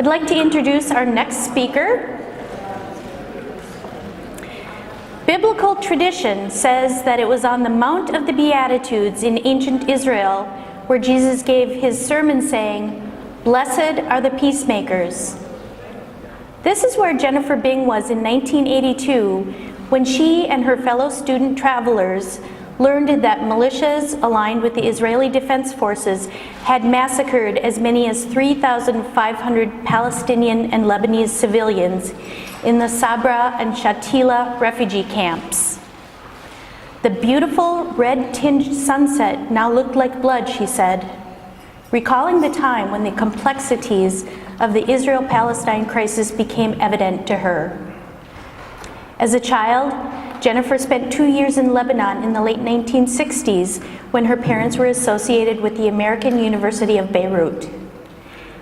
I'd like to introduce our next speaker. Biblical tradition says that it was on the Mount of the Beatitudes in ancient Israel where Jesus gave his sermon saying, "Blessed are the peacemakers." This is where Jennifer Bing was in 1982 when she and her fellow student travelers learned that militias aligned with the Israeli Defense Forces had massacred as many as 3,500 Palestinian and Lebanese civilians in the Sabra and Shatila refugee camps. The beautiful red-tinged sunset now looked like blood, she said, recalling the time when the complexities of the Israel-Palestine crisis became evident to her. As a child, Jennifer spent 2 years in Lebanon in the late 1960s when her parents were associated with the American University of Beirut.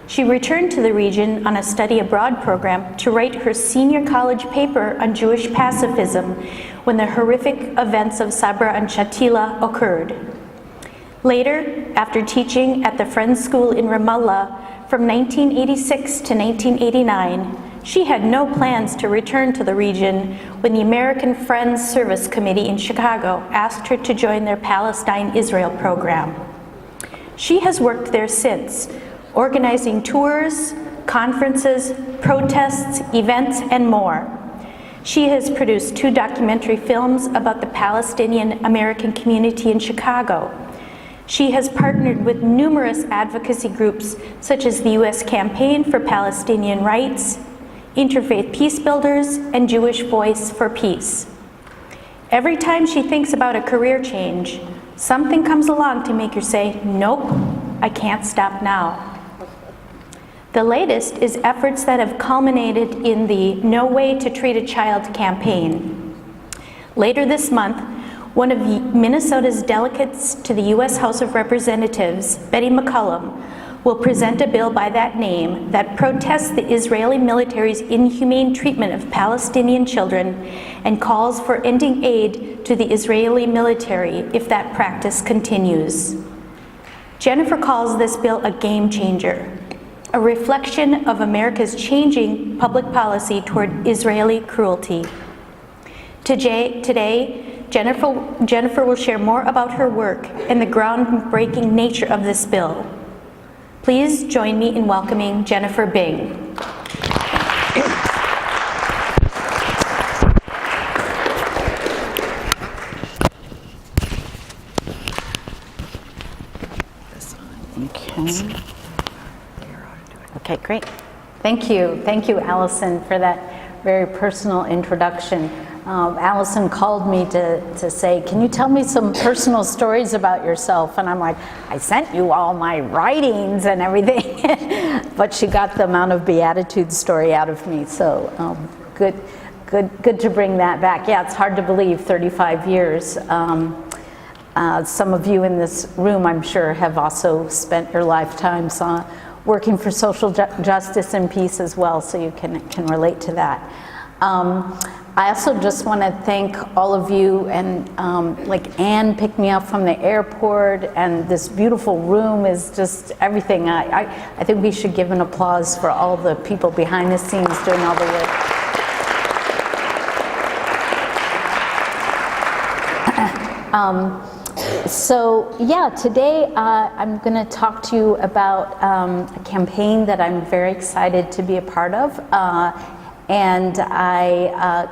She returned to the region on a study abroad program to write her senior college paper on Jewish pacifism when the horrific events of Sabra and Shatila occurred. Later, after teaching at the Friends School in Ramallah from 1986 to 1989, she had no plans to return to the region when the American Friends Service Committee in Chicago asked her to join their Palestine-Israel program. She has worked there since, organizing tours, conferences, protests, events, and more. She has produced 2 documentary films about the Palestinian American community in Chicago. She has partnered with numerous advocacy groups such as the U.S. Campaign for Palestinian Rights, Interfaith Peace Builders, and Jewish Voice for Peace. Every time she thinks about a career change, something comes along to make her say, "Nope, I can't stop now." The latest is efforts that have culminated in the No Way to Treat a Child campaign. Later this month, one of Minnesota's delegates to the U.S. House of Representatives, Betty McCollum, will present a bill by that name that protests the Israeli military's inhumane treatment of Palestinian children and calls for ending aid to the Israeli military if that practice continues. Jennifer calls this bill a game changer, a reflection of America's changing public policy toward Israeli cruelty. Today, Jennifer will share more about her work and the groundbreaking nature of this bill. Please join me in welcoming Jennifer Bing. Okay, great. Thank you, Allison, for that very personal introduction. Allison called me to say, "Can you tell me some personal stories about yourself?" And I'm like, "I sent you all my writings and everything." But she got the Mount of Beatitudes story out of me, so good to bring that back. Yeah, it's hard to believe, 35 years. Some of you in this room, I'm sure, have also spent your lifetimes working for social justice and peace as well, so you can relate to that. I also just want to thank all of you, and like Anne picked me up from the airport, and this beautiful room is just everything. I think we should give an applause for all the people behind the scenes doing all the work. So yeah, today I'm going to talk to you about a campaign that I'm very excited to be a part of.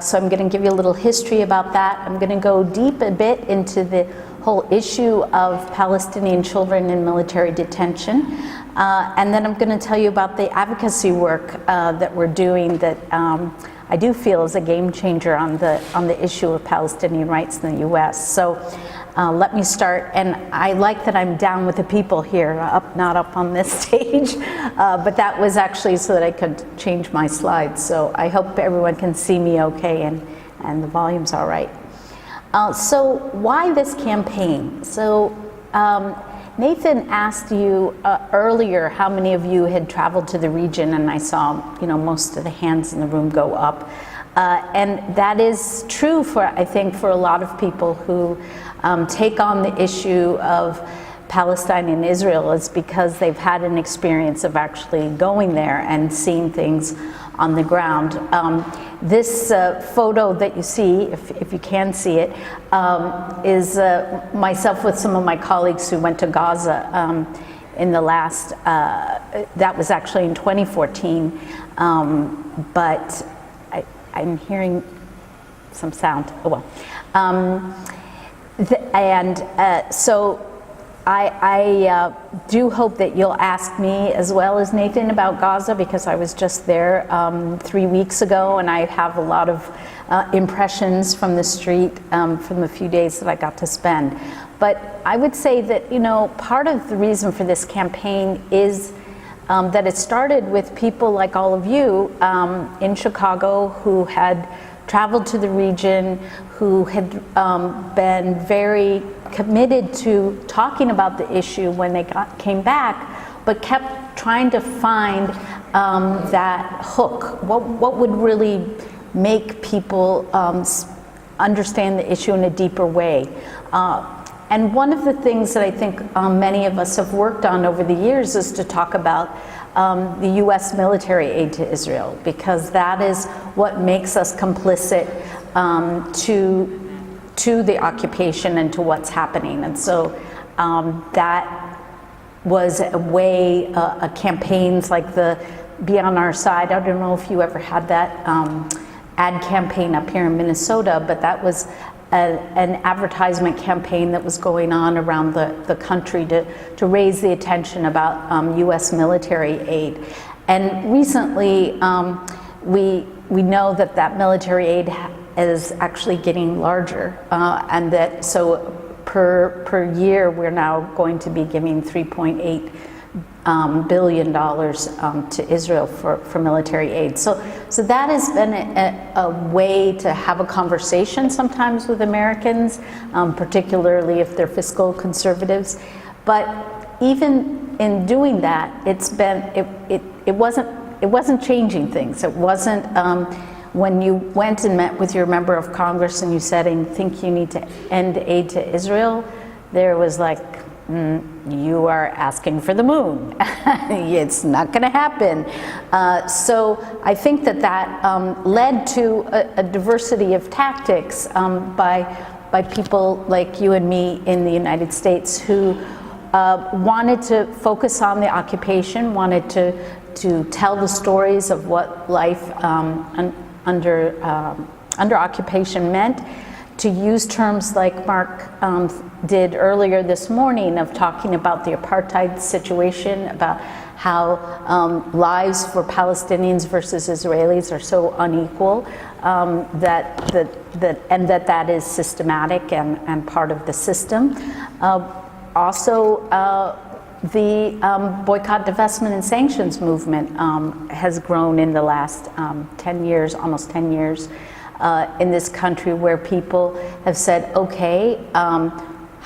So I'm going to give you a little history about that. I'm going to go deep a bit into the whole issue of Palestinian children in military detention. And then I'm going to tell you about the advocacy work that we're doing that I do feel is a game changer on the issue of Palestinian rights in the U.S. So let me start, and I like that I'm down with the people here, not up on this stage, but that was actually so that I could change my slides. So I hope everyone can see me okay and the volume's all right. So why this campaign? So Nathan asked you earlier how many of you had traveled to the region, and I saw most of the hands in the room go up. And that is true I think for a lot of people who take on the issue of Palestine and Israel is because they've had an experience of actually going there and seeing things on the ground. This photo that you see, if you can see it, is myself with some of my colleagues who went to Gaza in the last, that was actually in 2014, but I'm hearing some sound, oh well. So I do hope that you'll ask me as well as Nathan about Gaza, because I was just there 3 weeks ago, and I have a lot of impressions from the street from the few days that I got to spend. But I would say that, you know, part of the reason for this campaign is that it started with people like all of you in Chicago who had traveled to the region, who had been very committed to talking about the issue when they came back, but kept trying to find that hook. What would really make people understand the issue in a deeper way? And one of the things that I think many of us have worked on over the years is to talk about the US military aid to Israel, because that is what makes us complicit to the occupation and to what's happening. And so that was a way, campaigns like the Be On Our Side. I don't know if you ever had that ad campaign up here in Minnesota, but that was an advertisement campaign that was going on around the country to raise the attention about US military aid. And recently, we know that military aid is actually getting larger, and that so per year we're now going to be giving $3.8 billion to Israel for military aid. So that has been a way to have a conversation sometimes with Americans, particularly if they're fiscal conservatives. But even in doing that, it wasn't changing things. It wasn't when you went and met with your member of Congress and you said, "I think you need to end aid to Israel," there was like, you are asking for the moon. It's not going to happen. So I think that led to a diversity of tactics by people like you and me in the United States who wanted to focus on the occupation, wanted to tell the stories of what life under occupation meant, to use terms like Mark did earlier this morning of talking about the apartheid situation, about how lives for Palestinians versus Israelis are so unequal, that is systematic and part of the system. Also, the boycott, divestment, and sanctions movement has grown in the last 10 years, almost 10 years, in this country, where people have said, okay,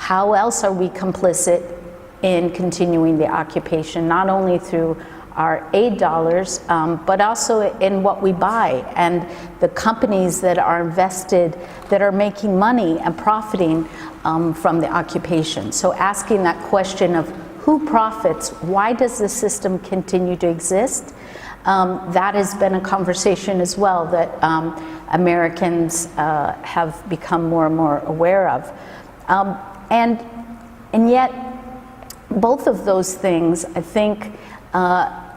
how else are we complicit in continuing the occupation, not only through our aid dollars, but also in what we buy and the companies that are invested, that are making money and profiting from the occupation. So asking that question of who profits, why does the system continue to exist? That has been a conversation as well that Americans have become more and more aware of. And yet, both of those things, I think,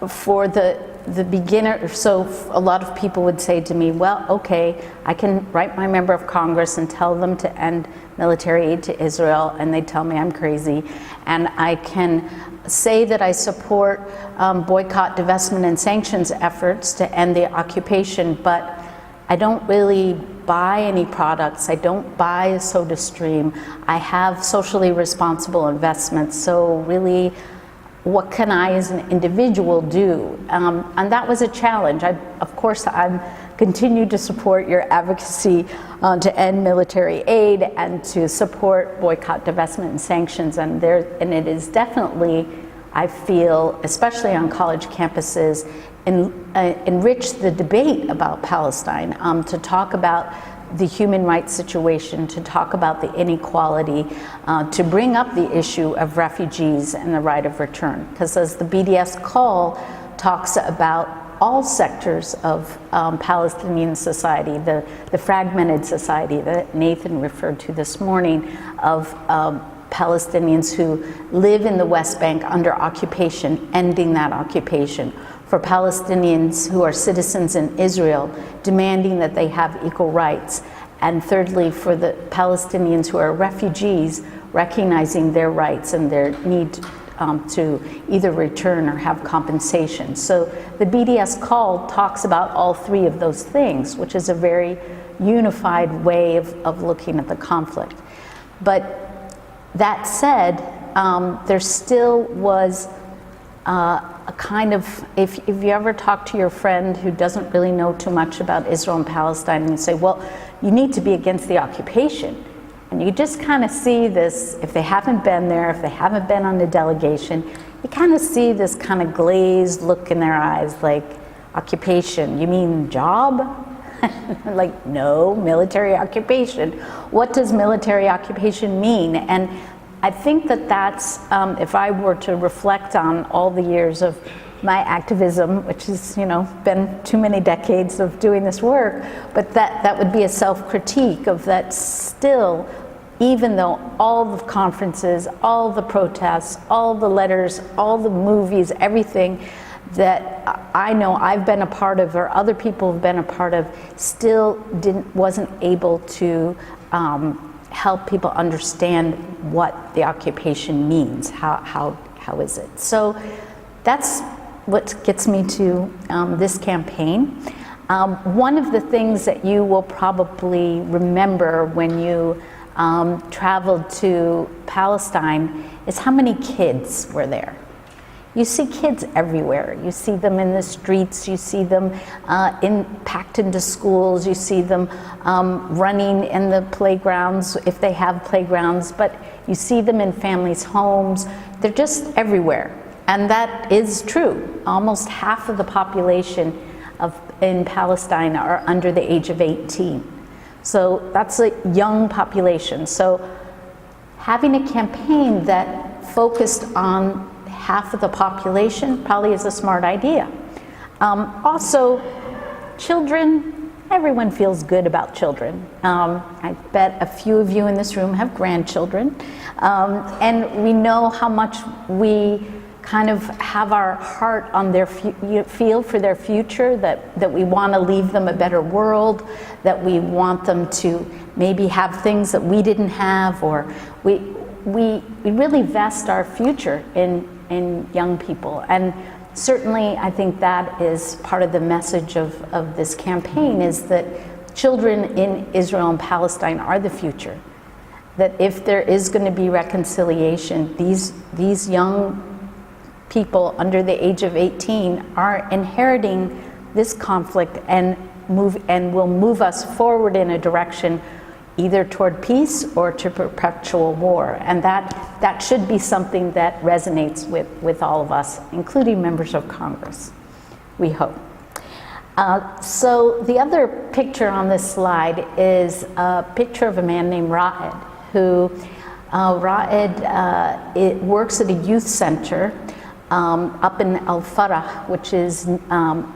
for the beginner, so a lot of people would say to me, well, okay, I can write my member of Congress and tell them to end military aid to Israel, and they tell me I'm crazy. And I can say that I support boycott, divestment, and sanctions efforts to end the occupation, but I don't really buy any products. I don't buy a SodaStream. I have socially responsible investments. So really, what can I as an individual do? And that was a challenge. Of course, I'm continue to support your advocacy to end military aid and to support boycott, divestment, and sanctions. And it is definitely, I feel, especially on college campuses, enrich the debate about Palestine, to talk about the human rights situation, to talk about the inequality, to bring up the issue of refugees and the right of return. Because as the BDS call talks about all sectors of Palestinian society, the fragmented society that Nathan referred to this morning, of Palestinians who live in the West Bank under occupation, ending that occupation. For Palestinians who are citizens in Israel, demanding that they have equal rights. And thirdly, for the Palestinians who are refugees, recognizing their rights and their need to either return or have compensation. So the BDS call talks about all three of those things, which is a very unified way of looking at the conflict. But that said, there still was a kind of, if you ever talk to your friend who doesn't really know too much about Israel and Palestine, and you say, well, you need to be against the occupation. And you just kind of see this, if they haven't been there, if they haven't been on the delegation, you kind of see this kind of glazed look in their eyes, like, occupation, you mean job? Like, no, military occupation. What does military occupation mean? And I think that that's, if I were to reflect on all the years of my activism, which has, been too many decades of doing this work, but that would be a self-critique of that still, even though all the conferences, all the protests, all the letters, all the movies, everything that I know I've been a part of or other people have been a part of, still wasn't able to help people understand what the occupation means, how is it. So that's what gets me to this campaign. One of the things that you will probably remember when you traveled to Palestine is how many kids were there. You see kids everywhere. You see them in the streets, you see them packed into schools, you see them running in the playgrounds if they have playgrounds, but you see them in families' homes. They're just everywhere. And that is true. Almost half of the population in Palestine are under the age of 18. So that's a young population. So having a campaign that focused on half of the population probably is a smart idea. Also, children, everyone feels good about children. I bet a few of you in this room have grandchildren. And we know how much we kind of have our heart on their feel for their future, that we want to leave them a better world, that we want them to maybe have things that we didn't have, or we really vest our future in young people. And certainly I think that is part of the message of this campaign, is that children in Israel and Palestine are the future. That if there is going to be reconciliation, these young people under the age of 18 are inheriting this conflict and will move us forward in a direction either toward peace or to perpetual war. And that should be something that resonates with all of us, including members of Congress, we hope. So the other picture on this slide is a picture of a man named Ra'ed, who it works at a youth center up in Al-Farah, which is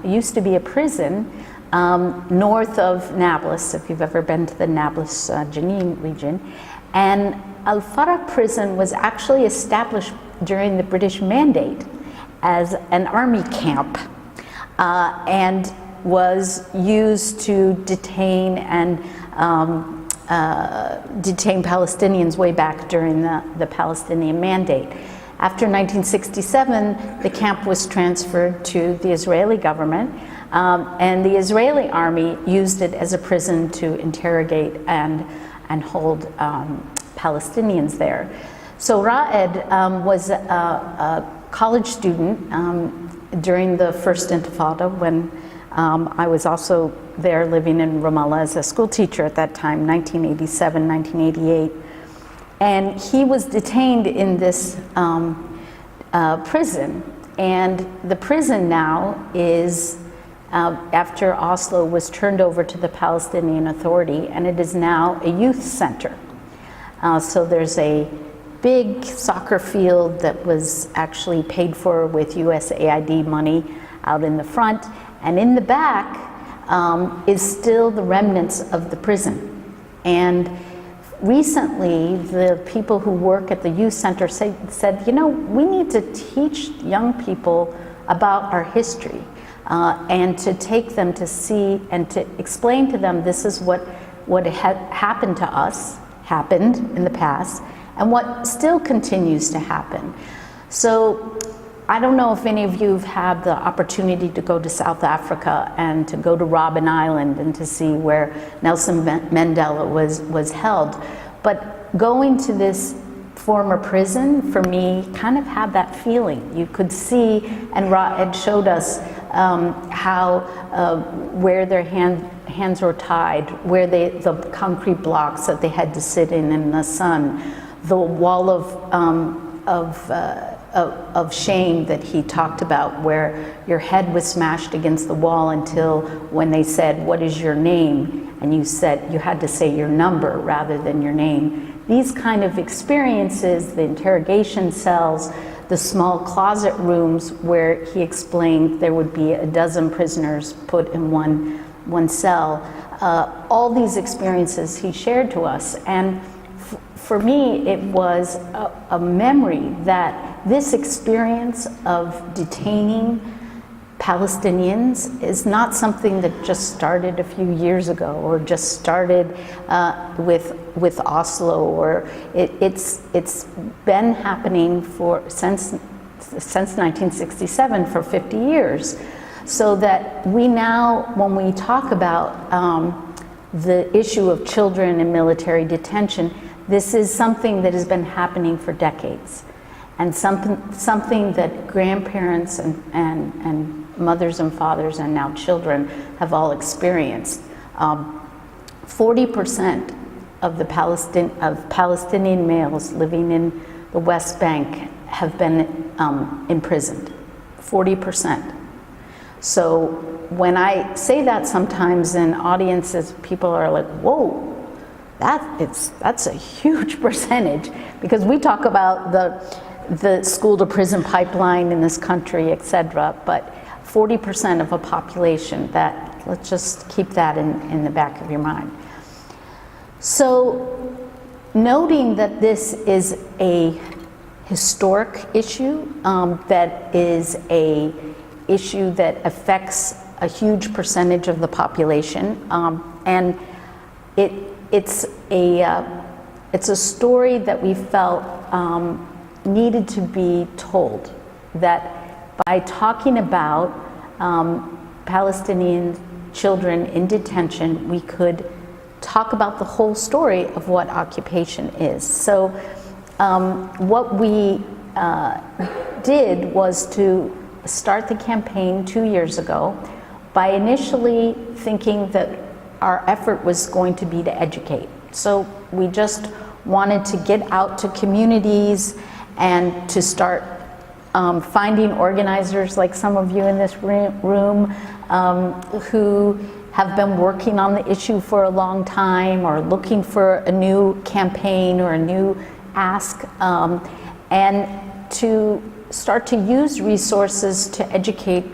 used to be a prison north of Nablus, if you've ever been to the Nablus, Jenin region. And Al-Farah prison was actually established during the British Mandate as an army camp and was used to detain Palestinians way back during the Palestinian Mandate. After 1967, the camp was transferred to the Israeli government, and the Israeli army used it as a prison to interrogate and hold Palestinians there. So Ra'ed was a college student during the first Intifada, when I was also there living in Ramallah as a school teacher at that time, 1987, 1988. And he was detained in this prison, and the prison now is after Oslo was turned over to the Palestinian Authority, and it is now a youth center. So there's a big soccer field that was actually paid for with USAID money out in the front, and in the back is still the remnants of the prison. And recently, the people who work at the youth center said, you know, we need to teach young people about our history and to take them to see and to explain to them this is what had happened to us, happened in the past, and what still continues to happen. So I don't know if any of you have had the opportunity to go to South Africa and to go to Robben Island and to see where Nelson Mandela was held. But going to this former prison, for me, kind of had that feeling. You could see, and Ed showed us how, where their hands were tied, where the concrete blocks that they had to sit in the sun, the wall of shame that he talked about, where your head was smashed against the wall until when they said, "What is your name?" and you said you had to say your number rather than your name. These kind of experiences, the interrogation cells, the small closet rooms where he explained there would be a dozen prisoners put in one cell, all these experiences he shared to us. And for me, it was a memory that this experience of detaining Palestinians is not something that just started a few years ago or just started with Oslo, or it's been happening since 1967 for 50 years. So that we now, when we talk about the issue of children in military detention, this is something that has been happening for decades, and something that grandparents and mothers and fathers and now children have all experienced. 40% of Palestinian males living in the West Bank have been imprisoned. 40%. So when I say that sometimes in audiences, people are like, "Whoa, that's a huge percentage," because we talk about the school to prison pipeline in this country, etc. But 40% of a population, let's just keep that in the back of your mind. So noting that this is a historic issue, that is a issue that affects a huge percentage of the population, and it's a story that we felt needed to be told, that by talking about Palestinian children in detention, we could talk about the whole story of what occupation is. So what we did was to start the campaign 2 years ago by initially thinking that our effort was going to be to educate. So we just wanted to get out to communities and to start finding organizers like some of you in this room who have been working on the issue for a long time or looking for a new campaign or a new ask, and to start to use resources to educate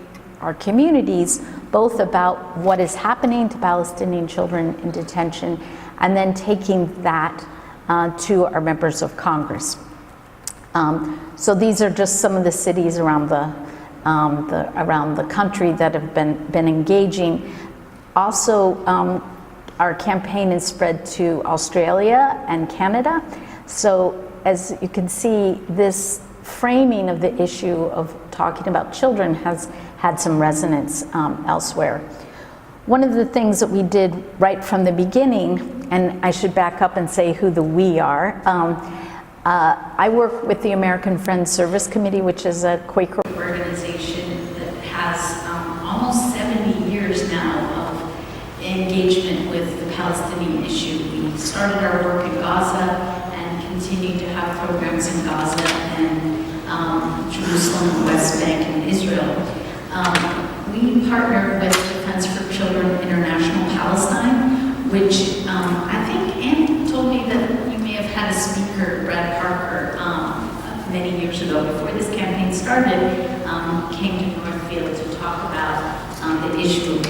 our communities both about what is happening to Palestinian children in detention and then taking that to our members of Congress. So these are just some of the cities around the country that have been engaging. Also, our campaign is spread to Australia and Canada. So as you can see, this framing of the issue of talking about children has had some resonance elsewhere. One of the things that we did right from the beginning, and I should back up and say who the we are, I work with the American Friends Service Committee, which is a Quaker organization that has almost 70 years now of engagement with the Palestinian issue. We started our work in Gaza and continue to have programs in Gaza and Jerusalem, the West Bank, and Israel. we partnered with Defense for Children International Palestine, which I think Ann told me that you may have had a speaker, Brad Parker, many years ago, before this campaign started, came to Northfield to talk about the issue of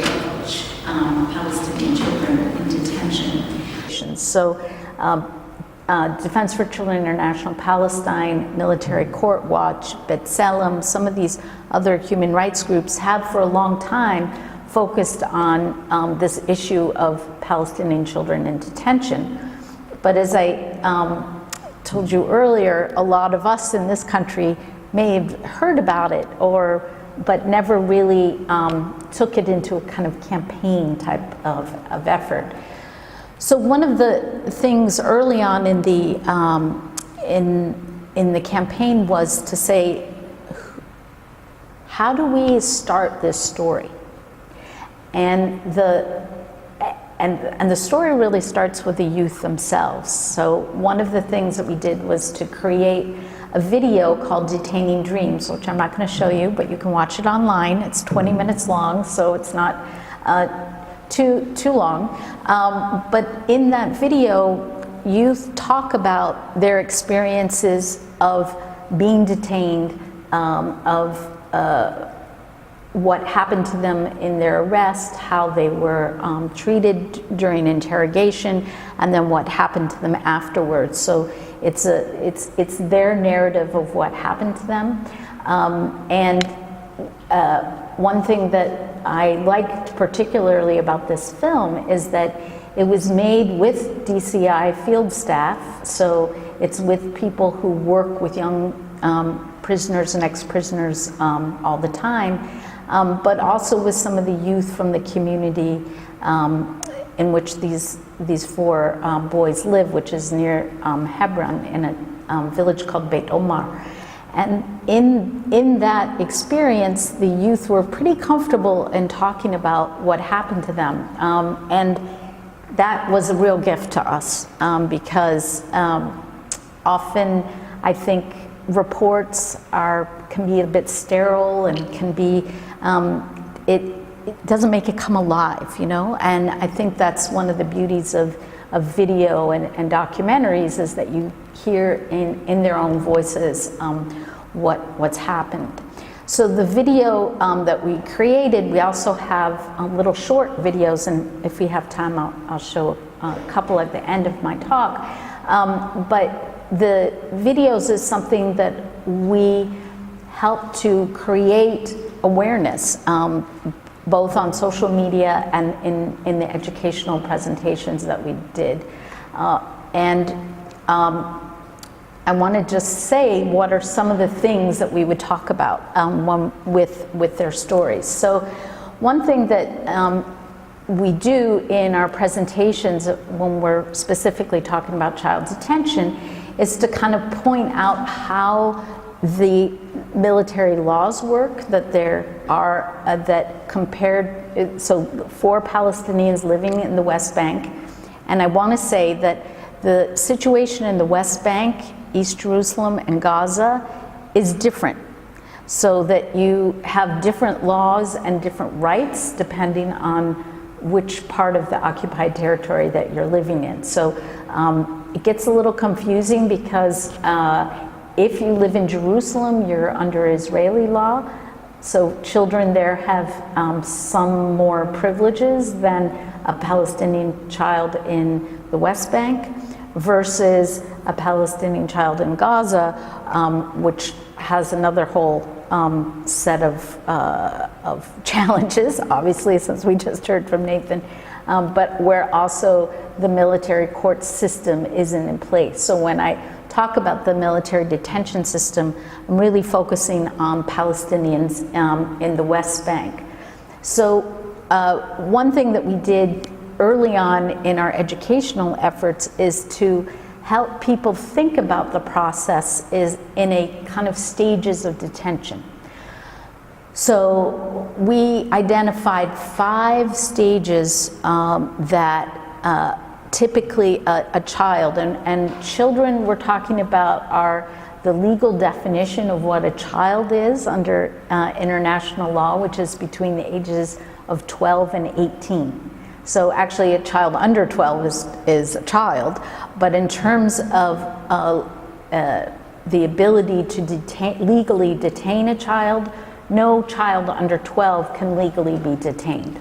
Palestinian children in detention. So Defense for Children International Palestine, Military Court Watch, B'Tselem, some of these other human rights groups have for a long time focused on this issue of Palestinian children in detention. But as I told you earlier, a lot of us in this country may have heard about it but never really took it into a kind of campaign type of effort. So one of the things early on in the campaign was to say, how do we start this story? And the story really starts with the youth themselves. So one of the things that we did was to create a video called Detaining Dreams, which I'm not going to show you, but you can watch it online. It's 20 minutes long, so it's not too long. But in that video, youth talk about their experiences of being detained, of what happened to them in their arrest, how they were treated during interrogation, and then what happened to them afterwards. So it's their narrative of what happened to them. One thing that I liked particularly about this film is that it was made with DCI Field Staff, so it's with people who work with young prisoners and ex-prisoners all the time, but also with some of the youth from the community in which these four boys live, which is near Hebron in a village called Beit Omar. And in that experience, the youth were pretty comfortable in talking about what happened to them. And that was a real gift to us because often I think reports can be a bit sterile and can be, it doesn't make it come alive, you know? And I think that's one of the beauties of video and documentaries is that you hear in their own voices what's happened. So the video that we created, we also have little short videos, and if we have time, I'll show a couple at the end of my talk. But the videos is something that we help to create awareness, both on social media and in the educational presentations that we did. I want to just say what are some of the things that we would talk about with their stories. So one thing that we do in our presentations when we're specifically talking about child detention is to kind of point out how the military laws work, that there are, that compared, so for Palestinians living in the West Bank, and I want to say that the situation in the West Bank, East Jerusalem, and Gaza is different. So that you have different laws and different rights depending on which part of the occupied territory that you're living in. So it gets a little confusing because if you live in Jerusalem, you're under Israeli law. So children there have some more privileges than a Palestinian child in the West Bank versus a Palestinian child in Gaza, which has another whole set of challenges, obviously, since we just heard from Nathan, but where also the military court system isn't in place. So when I talk about the military detention system, I'm really focusing on Palestinians in the West Bank. So one thing that we did early on in our educational efforts is to help people think about the process is in a kind of stages of detention. So we identified 5 stages that typically a child, and children we're talking about are the legal definition of what a child is under international law, which is between the ages of 12 and 18. So actually a child under 12 is a child, but in terms of the ability to legally detain a child, no child under 12 can legally be detained.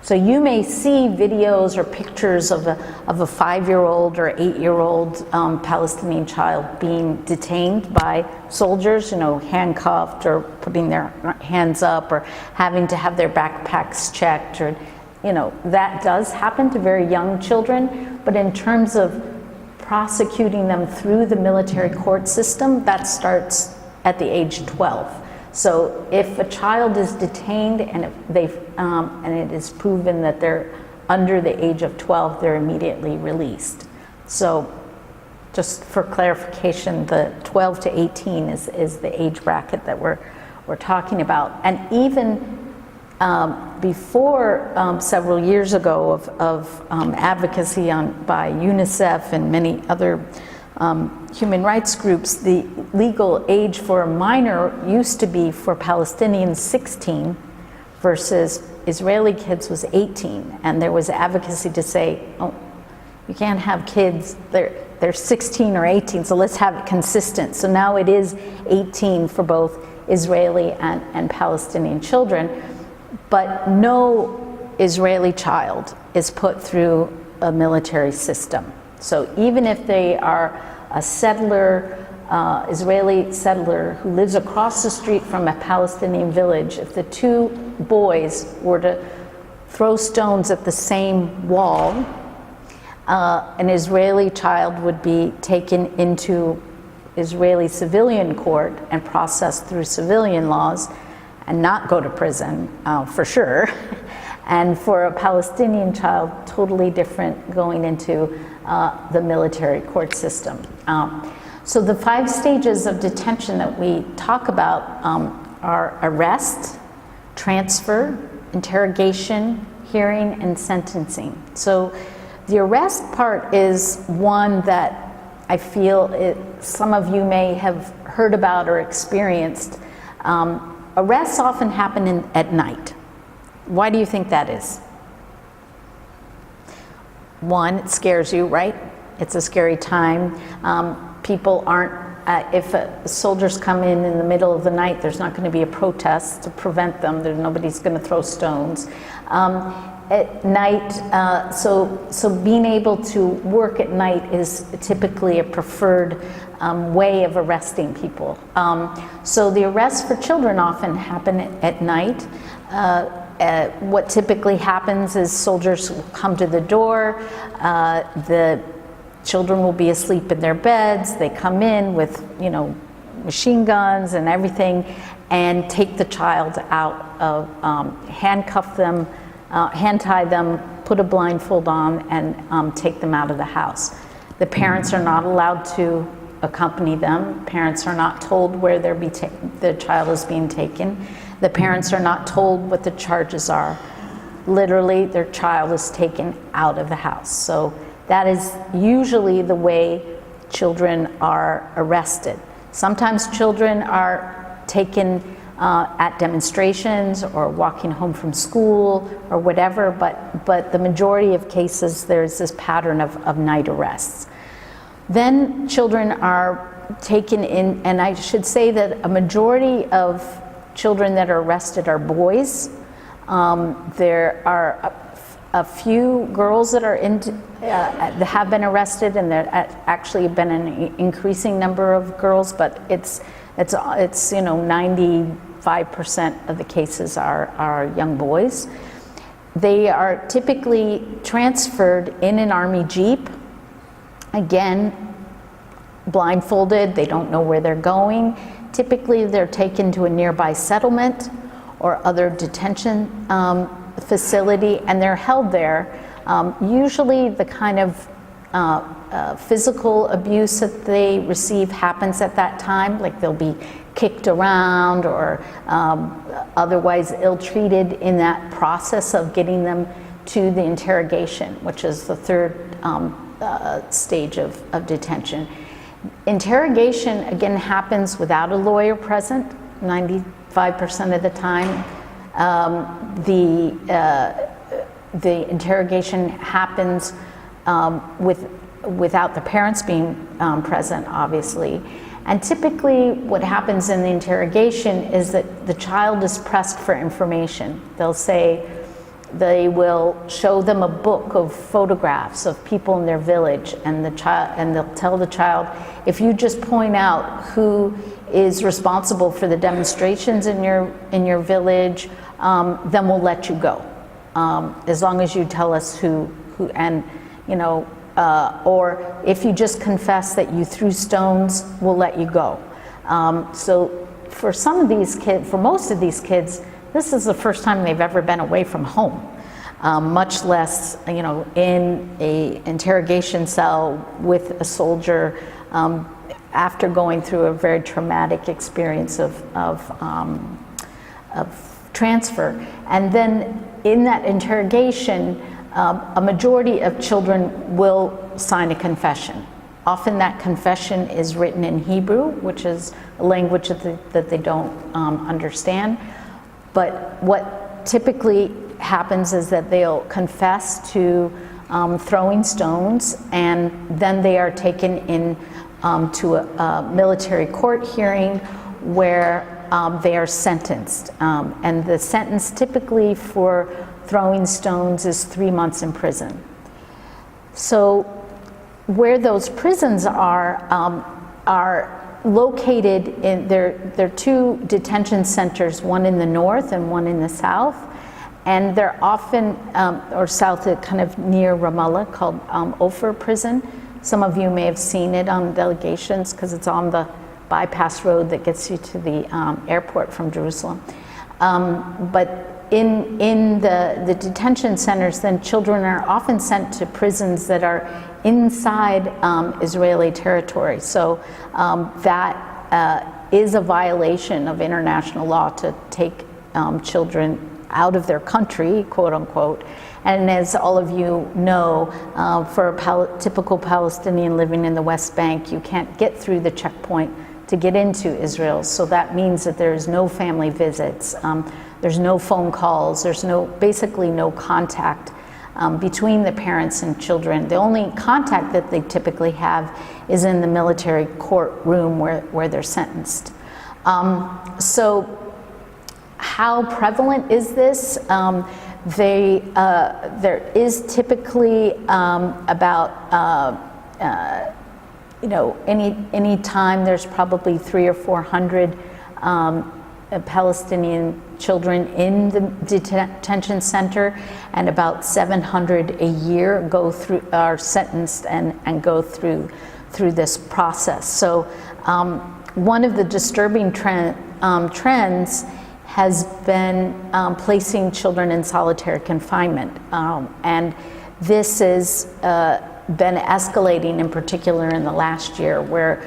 So you may see videos or pictures of a 5-year-old or 8-year-old Palestinian child being detained by soldiers, handcuffed or putting their hands up or having to have their backpacks checked, or that does happen to very young children. But in terms of prosecuting them through the military court system, that starts at the age 12. So if a child is detained and and it is proven that they're under the age of 12, they're immediately released. So just for clarification, the 12 to 18 is the age bracket that we're talking about. And even before several years ago of advocacy by UNICEF and many other human rights groups, the legal age for a minor used to be for Palestinians 16 versus Israeli kids was 18. And there was advocacy to say, oh, you can't have kids, they're 16 or 18, so let's have it consistent. So now it is 18 for both Israeli and Palestinian children, but no Israeli child is put through a military system. So even if they are a settler, Israeli settler who lives across the street from a Palestinian village, if the two boys were to throw stones at the same wall, an Israeli child would be taken into Israeli civilian court and processed through civilian laws and not go to prison, for sure. And for a Palestinian child, totally different, going into the military court system. So the 5 stages of detention that we talk about are arrest, transfer, interrogation, hearing, and sentencing. So the arrest part is one that I feel some of you may have heard about or experienced. Arrests often happen at night. Why do you think that is? One, it scares you, right? It's a scary time. People aren't, if soldiers come in the middle of the night, there's not going to be a protest to prevent them. Nobody's going to throw stones. At night, so being able to work at night is typically a preferred way of arresting people. So the arrests for children often happen at night. What typically happens is soldiers will come to the door, the children will be asleep in their beds, they come in with, machine guns and everything, and take the child out of, handcuff them, hand tie them, put a blindfold on, and take them out of the house. The parents are not allowed to accompany them. Parents are not told where the child is being taken. The parents are not told what the charges are. Literally, their child is taken out of the house. So that is usually the way children are arrested. Sometimes children are taken at demonstrations or walking home from school or whatever, but the majority of cases there's this pattern of night arrests. Then children are taken in, and I should say that a majority of children that are arrested are boys. There are a few girls that are that have been arrested, and there actually been an increasing number of girls, but it's 95% of the cases are young boys. They are typically transferred in an army jeep. Again, blindfolded, they don't know where they're going. Typically, they're taken to a nearby settlement or other detention facility, and they're held there. Usually, the kind of physical abuse that they receive happens at that time, like they'll be kicked around or otherwise ill-treated in that process of getting them to the interrogation, which is the third stage of detention. Interrogation, again, happens without a lawyer present, 95% of the time. The interrogation happens without the parents being present, obviously. And typically what happens in the interrogation is that the child is pressed for information. They will show them a book of photographs of people in their village, and they'll tell the child, if you just point out who is responsible for the demonstrations in your village, then we'll let you go. As long as you tell us who and or if you just confess that you threw stones, we'll let you go. So for some of these kids, for most of these kids, this is the first time they've ever been away from home, much less, in a interrogation cell with a soldier after going through a very traumatic experience of transfer. And then in that interrogation, a majority of children will sign a confession. Often that confession is written in Hebrew, which is a language that they don't understand. But what typically happens is that they'll confess to throwing stones, and then they are taken in to a military court hearing where they are sentenced. And the sentence typically for throwing stones is 3 months in prison. So where those prisons are located in, there are 2 detention centers, one in the north and one in the south, and they're often, or south, kind of near Ramallah, called Ofer Prison. Some of you may have seen it on delegations because it's on the bypass road that gets you to the airport from Jerusalem. But in the detention centers, then children are often sent to prisons that are inside Israeli territory. So that is a violation of international law to take children out of their country, quote unquote. And as all of you know, for a typical Palestinian living in the West Bank, you can't get through the checkpoint to get into Israel. So that means that there's no family visits, there's no phone calls, there's basically no contact between the parents and children. The only contact that they typically have is in the military courtroom where they're sentenced. So how prevalent is this? There is typically about any time there's probably 300 or 400 Palestinian children in the detention center, and about 700 a year are sentenced and go through this process. So one of the disturbing trends has been placing children in solitary confinement, and this has been escalating, in particular in the last year, where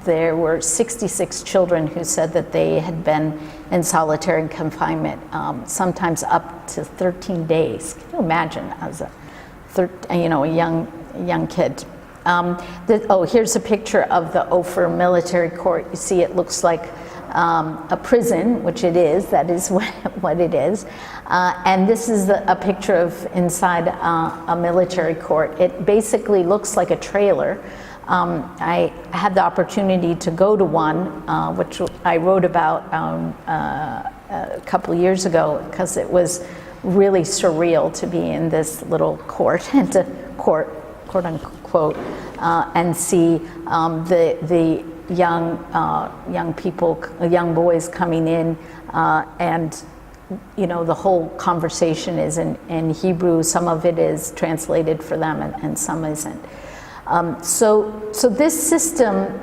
there were 66 children who said that they had been in solitary confinement, sometimes up to 13 days. Can you imagine, as a young kid? Here's a picture of the Ofer military court. You see, it looks like a prison, which it is. That is what it is. And this is a picture of inside a military court. It basically looks like a trailer. I had the opportunity to go to one, which I wrote about a couple of years ago, because it was really surreal to be in this little court and to quote unquote, and see the young boys coming in, and the whole conversation is in Hebrew. Some of it is translated for them, and some isn't. So this system,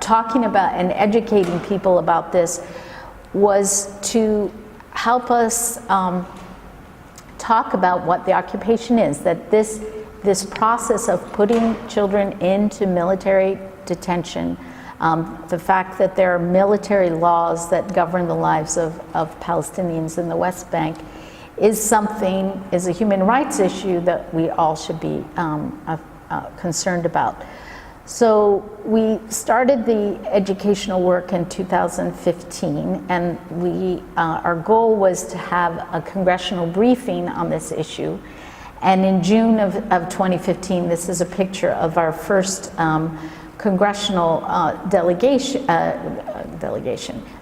talking about and educating people about this, was to help us talk about what the occupation is, that this process of putting children into military detention, the fact that there are military laws that govern the lives of Palestinians in the West Bank, is a human rights issue that we all should be concerned about. So we started the educational work in 2015, and our goal was to have a congressional briefing on this issue. And in June of 2015, this is a picture of our first congressional delegation,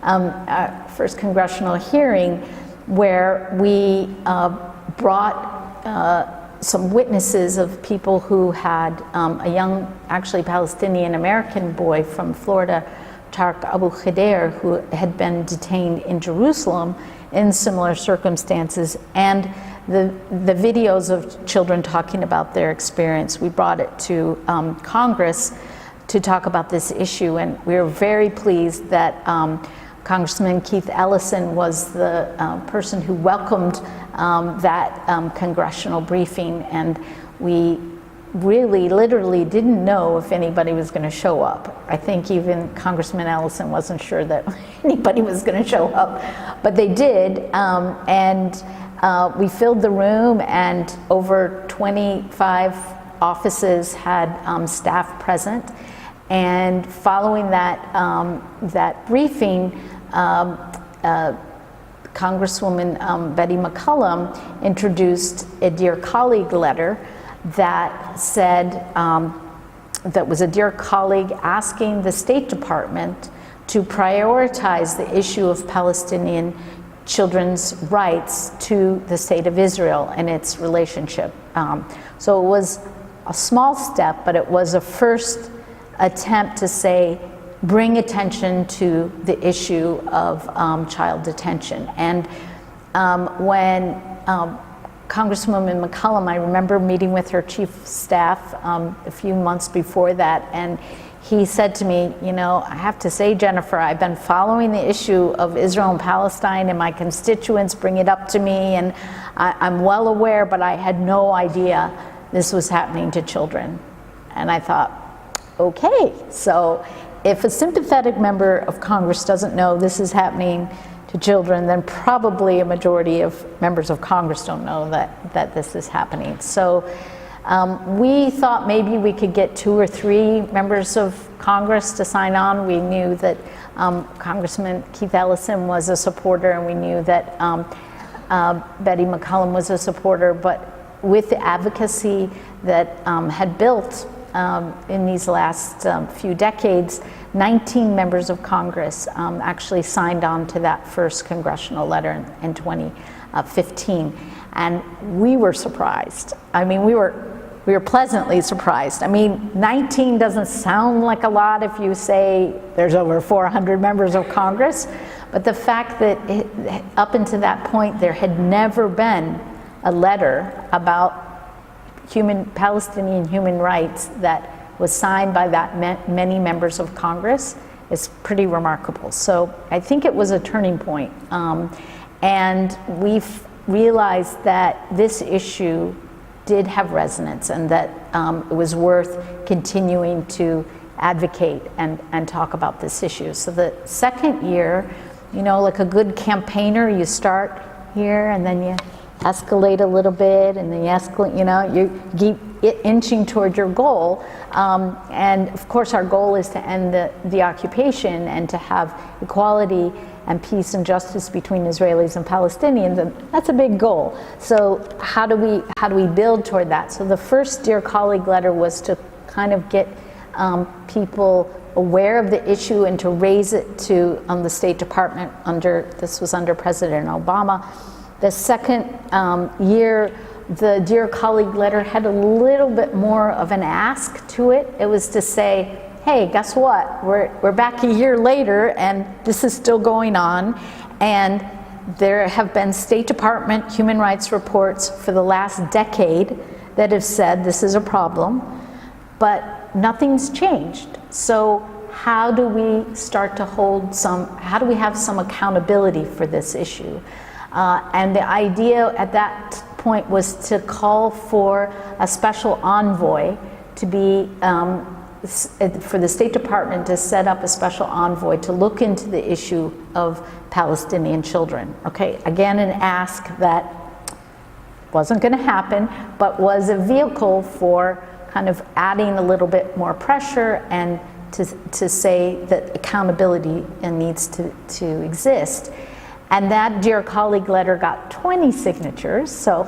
our first congressional hearing, where we brought some witnesses of people who had a young, actually Palestinian American boy from Florida, Tarek Abu Khader, who had been detained in Jerusalem in similar circumstances, and the videos of children talking about their experience. We brought it to Congress to talk about this issue, and we were very pleased that Congressman Keith Ellison was the person who welcomed that congressional briefing, and we really literally didn't know if anybody was going to show up. I think even Congressman Ellison wasn't sure that anybody was going to show up, but they did, and we filled the room, and over 25 offices had staff present. And following that briefing, Congresswoman Betty McCollum introduced a Dear Colleague letter that said, that was a Dear Colleague asking the State Department to prioritize the issue of Palestinian children's rights to the State of Israel and its relationship. So it was a small step, but it was a first attempt to say, bring attention to the issue of child detention. And when Congresswoman McCollum, I remember meeting with her chief of staff a few months before that, and he said to me, you know, I have to say, Jennifer, I've been following the issue of Israel and Palestine, and my constituents bring it up to me, and I'm well aware, but I had no idea this was happening to children. And I thought, okay, so if a sympathetic member of Congress doesn't know this is happening to children, then probably a majority of members of Congress don't know that this is happening. So we thought maybe we could get 2 or 3 members of Congress to sign on. We knew that Congressman Keith Ellison was a supporter, and we knew that Betty McCollum was a supporter, but with the advocacy that had built in these last few decades, 19 members of Congress actually signed on to that first congressional letter in 2015. And we were surprised. I mean, we were pleasantly surprised. I mean, 19 doesn't sound like a lot if you say there's over 400 members of Congress, but the fact that up until that point there had never been a letter about Palestinian human rights that was signed by that many members of Congress is pretty remarkable. So I think it was a turning point. And we've realized that this issue did have resonance, and that it was worth continuing to advocate and talk about this issue. So the second year, you know, like a good campaigner, you start here and then you escalate a little bit, and then you escalate, you know, you keep inching toward your goal. And of course our goal is to end the occupation and to have equality and peace and justice between Israelis and Palestinians, and that's a big goal. So how do we build toward that? So the first Dear Colleague letter was to kind of get people aware of the issue and to raise it to the State Department this was under President Obama. The second year, the Dear Colleague letter had a little bit more of an ask to it. It was to say, hey, guess what? We're back a year later and this is still going on, and there have been State Department human rights reports for the last decade that have said this is a problem, but nothing's changed. So how do we start to how do we have some accountability for this issue? And the idea at that point was to call for a special envoy to be, for the State Department to set up a special envoy to look into the issue of Palestinian children. Okay, again, an ask that wasn't going to happen, but was a vehicle for kind of adding a little bit more pressure and to say that accountability needs to exist. And that Dear Colleague letter got 20 signatures, so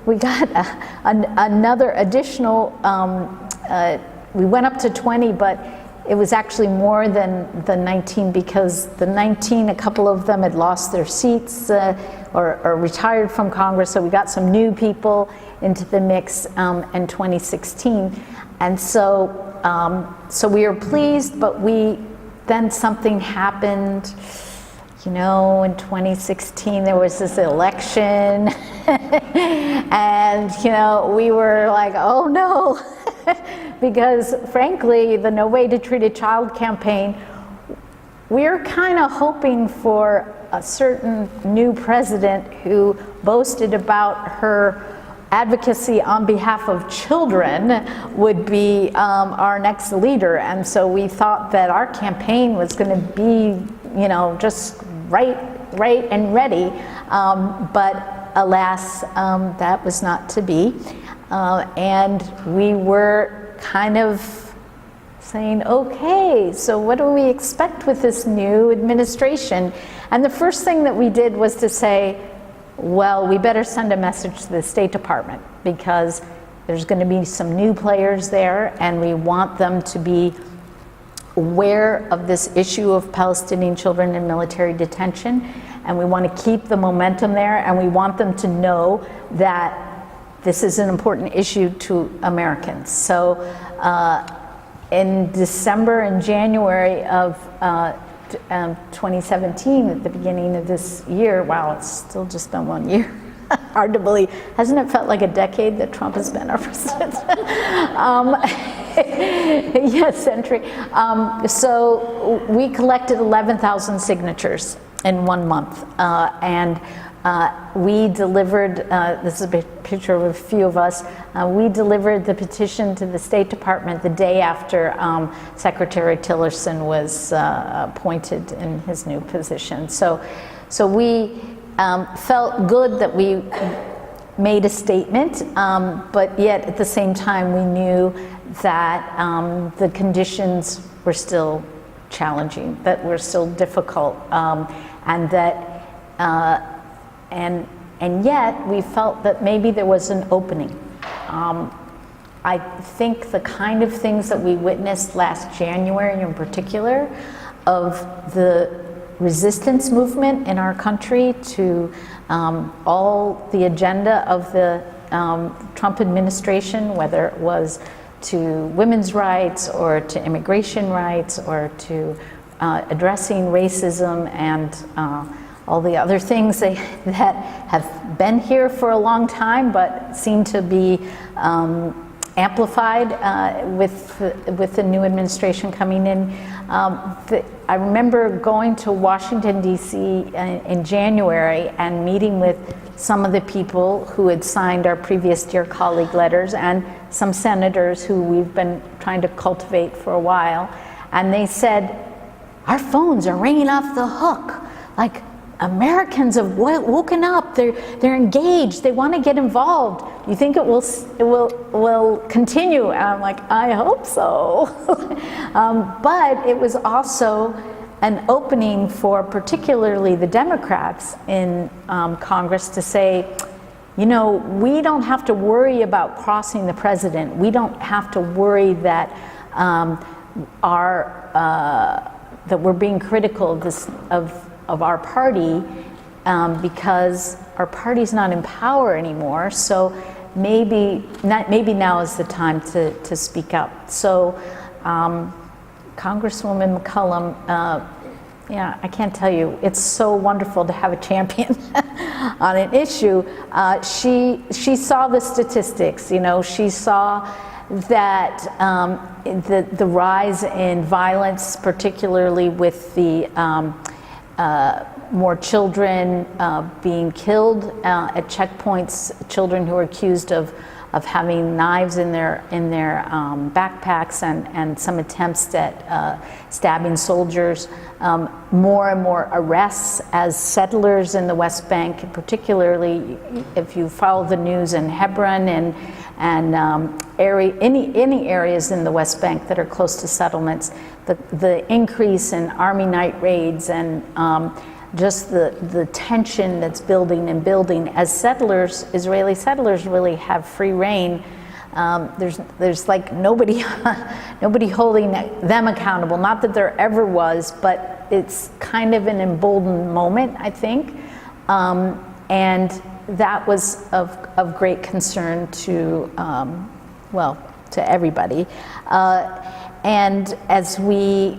we got another additional, we went up to 20, but it was actually more than the 19, because the 19, a couple of them had lost their seats or retired from Congress, so we got some new people into the mix in 2016. And so we were pleased, but then something happened. You know, in 2016 there was this election and, you know, we were like, oh no, because frankly, the No Way to Treat a Child campaign, we're kind of hoping for a certain new president who boasted about her advocacy on behalf of children would be our next leader. And so we thought that our campaign was going to be, you know, just right and ready, but alas, that was not to be. And we were kind of saying, okay, so what do we expect with this new administration? And the first thing that we did was to say, well, we better send a message to the State Department, because there's going to be some new players there, and we want them to be aware of this issue of Palestinian children in military detention, and we want to keep the momentum there, and we want them to know that this is an important issue to Americans. So in December and January of 2017, at the beginning of this year, wow, it's still just been 1 year. Hard to believe. Hasn't it felt like a decade that Trump has been our president? Yes, century. So we collected 11,000 signatures in 1 month, and we delivered, this is a picture of a few of us, we delivered the petition to the State Department the day after Secretary Tillerson was appointed in his new position. So we felt good that we made a statement, but yet at the same time we knew that the conditions were still challenging, that were still difficult, and that and yet we felt that maybe there was an opening. I think the kind of things that we witnessed last January in particular, of the resistance movement in our country to all the agenda of the Trump administration, whether it was to women's rights or to immigration rights or to addressing racism and all the other things that have been here for a long time but seem to be amplified with the new administration coming in. I remember going to Washington, D.C. in January and meeting with some of the people who had signed our previous Dear Colleague letters and some senators who we've been trying to cultivate for a while. And they said, our phones are ringing off the hook. Like, Americans have woken up, they're engaged, they want to get involved. You think it will continue? And I'm like, I hope so. But it was also an opening for particularly the Democrats in Congress to say, you know, we don't have to worry about crossing the president. We don't have to worry that that we're being critical of this of our party because our party's not in power anymore. So maybe now is the time to speak up. So Congresswoman McCollum, yeah, I can't tell you, it's so wonderful to have a champion on an issue. She saw the statistics, you know, she saw that the rise in violence, particularly with the more children being killed at checkpoints, children who are accused of having knives in their backpacks, and some attempts at stabbing soldiers, more and more arrests as settlers in the West Bank, particularly if you follow the news in Hebron and any areas in the West Bank that are close to settlements, the increase in Army night raids and just the tension that's building and building as settlers, Israeli settlers really have free reign. There's like nobody holding them accountable. Not that there ever was, but it's kind of an emboldened moment, I think. And that was of great concern to, to everybody. And as we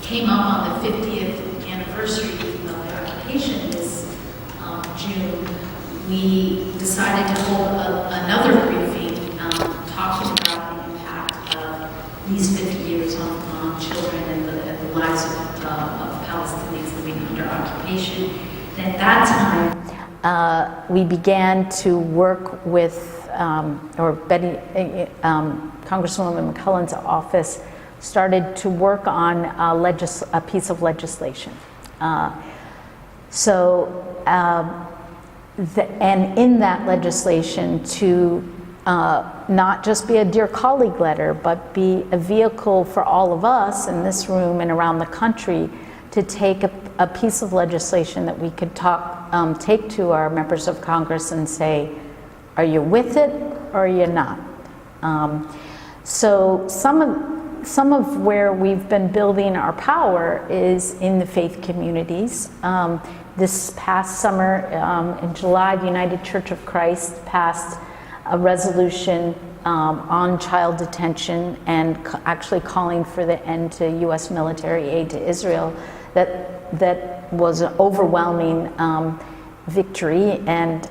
came up on the 50th anniversary of the occupation this June, we decided to hold another briefing talking about the impact of these 50 years on children and the lives of Palestinians living under occupation. And at that time, we began to work with, Congresswoman McCullen's office started to work on a piece of legislation. And in that legislation to not just be a Dear Colleague letter, but be a vehicle for all of us in this room and around the country to take a piece of legislation that we could take to our members of Congress and say, are you with it or are you not? So some of where we've been building our power is in the faith communities. This past summer, in July, the United Church of Christ passed a resolution on child detention and actually calling for the end to U.S. military aid to Israel. That was an overwhelming victory and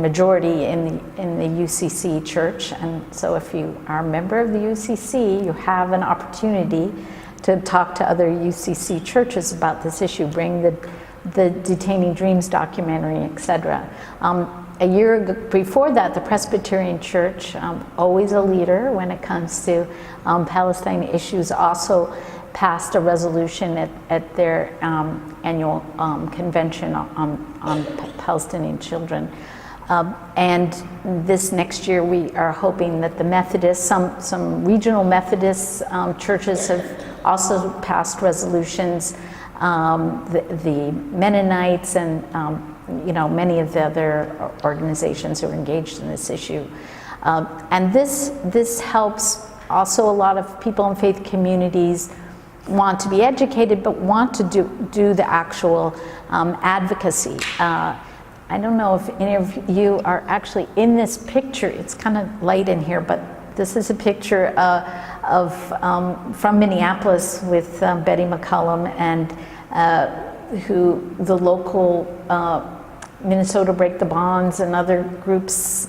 majority in the UCC church. And so if you are a member of the UCC, you have an opportunity to talk to other UCC churches about this issue, bring the Detaining Dreams documentary, etc. A year before that, the Presbyterian Church, always a leader when it comes to Palestine issues, also passed a resolution at their annual convention on Palestinian children. And this next year, we are hoping that the Methodists, some regional Methodist churches have also passed resolutions. The Mennonites and many of the other organizations who are engaged in this issue. And this helps also a lot of people in faith communities want to be educated but want to do the actual advocacy. I don't know if any of you are actually in this picture. It's kind of light in here, but this is a picture from Minneapolis with Betty McCollum and who the local Minnesota Break the Bonds and other groups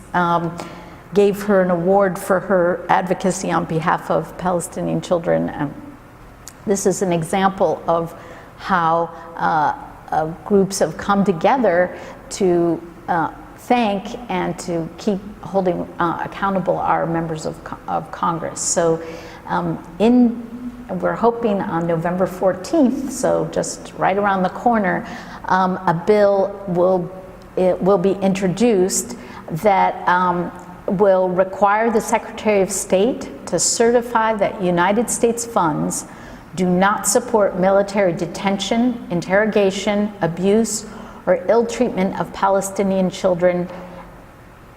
gave her an award for her advocacy on behalf of Palestinian children. This is an example of how groups have come together to thank and to keep holding accountable our members of Congress. So we're hoping on November 14th, so just right around the corner, a bill will be introduced that will require the Secretary of State to certify that United States funds do not support military detention, interrogation, abuse, or ill treatment of Palestinian children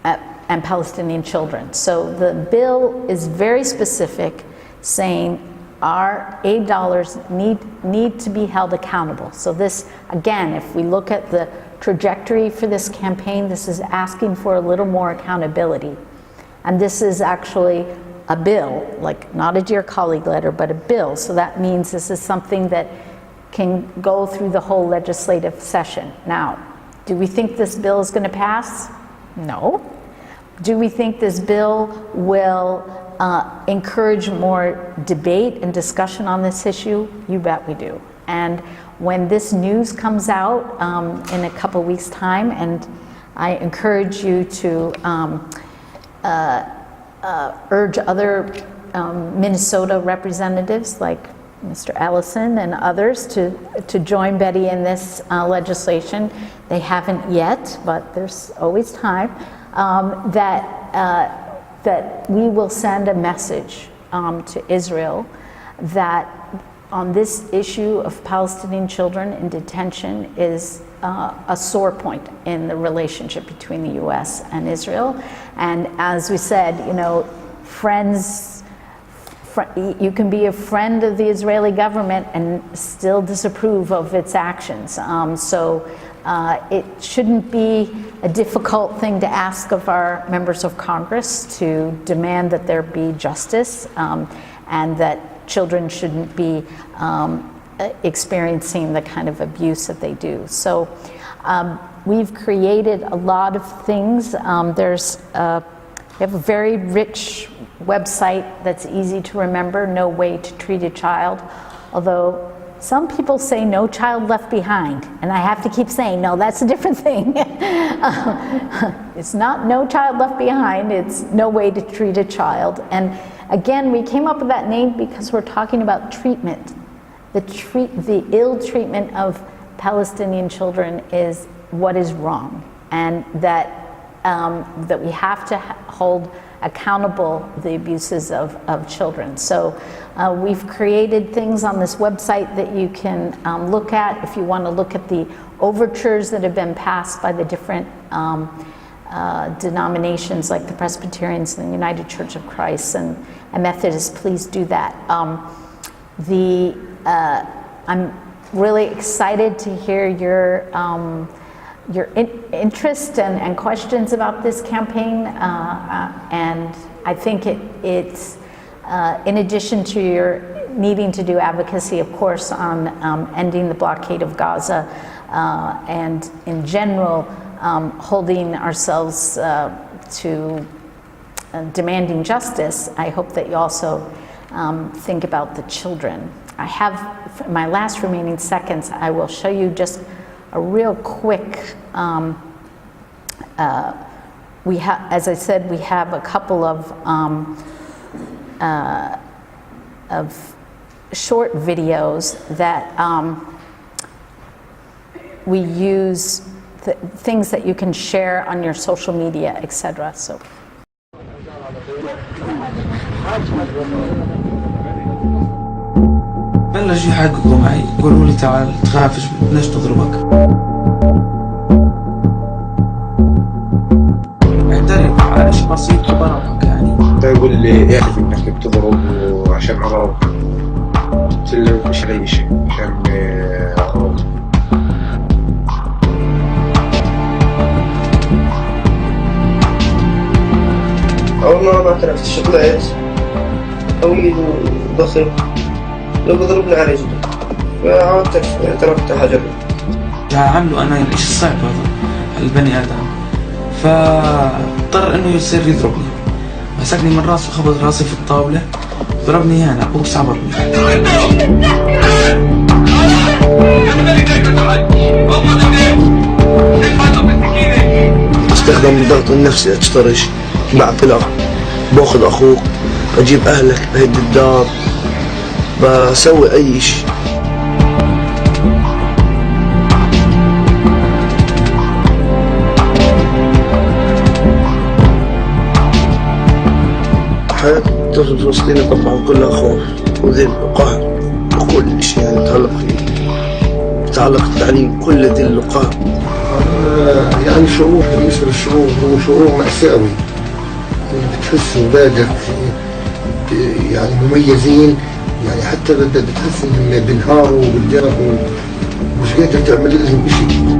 and Palestinian children. So the bill is very specific, saying our aid dollars need to be held accountable. So this, again, if we look at the trajectory for this campaign, this is asking for a little more accountability. And this is actually a bill, like not a Dear Colleague letter, but a bill. So that means this is something that can go through the whole legislative session. Now, do we think this bill is going to pass? No. Do we think this bill will encourage more debate and discussion on this issue? You bet we do. And when this news comes out in a couple weeks' time, and I encourage you to urge other Minnesota representatives like Mr. Allison and others to join Betty in this legislation. They haven't yet, but there's always time. That that we will send a message to Israel that on this issue of Palestinian children in detention is a sore point in the relationship between the U.S. and Israel. And as we said, you know, you can be a friend of the Israeli government and still disapprove of its actions. It shouldn't be a difficult thing to ask of our members of Congress to demand that there be justice and that children shouldn't be experiencing the kind of abuse that they do. So we've created a lot of things. We have a very rich website that's easy to remember, No Way to Treat a Child, although some people say No Child Left Behind, and I have to keep saying, no, that's a different thing. It's not No Child Left Behind, it's No Way to Treat a Child. And again, we came up with that name because we're talking about treatment. The ill treatment of Palestinian children is what is wrong, and that we have to hold accountable the abuses of children. So we've created things on this website that you can look at if you want to look at the overtures that have been passed by the different denominations like the Presbyterians and the United Church of Christ and Methodists. Please do that. I'm really excited to hear your interest and questions about this campaign, and I think it's in addition to your needing to do advocacy, of course, on ending the blockade of Gaza and in general holding ourselves to demanding justice. I hope that you also think about the children. I have, in my last remaining seconds, I will show you just a real quick, as I said, we have a couple of short videos that we use, things that you can share on your social media, etc. So. بلشوا يحققوا معي يقولوا لي تعال تخافش بدناش نضربك. اعترف على شيء بسيط وبربك يعني. يقول لي اعرف انك بتضرب وعشان عرب. قلت له مش علي شيء عشان عرب. أول مرة ما اعترفتش طلعت طويل وضخم. لو بضربني على رجلي فعودت اعترفت حجر. عملوا انا الاشي الصعب هذا البني ادم، فاضطر انه يصير يضربني، مسكني من راسي وخبط راسي في الطاولة ضربني هنا بوكس عبرني. استخدم الضغط النفسي اشترش بعتلك باخذ اخوك بجيب اهلك بهد الدار بسوي اي شيء. حياة الطفل الفلسطيني طبعا كلها خوف وذل وقهر وكل شيء يعني يتعلق التعليم كل ذل وقهر. يعني شعور بالنسبة للشعور هو شعور مأساوي، بتحس ولادك يعني مميزين، يعني حتى بتحس انهم بينهاروا وبتجرحوا ومش قادر تعمل لهم شيء.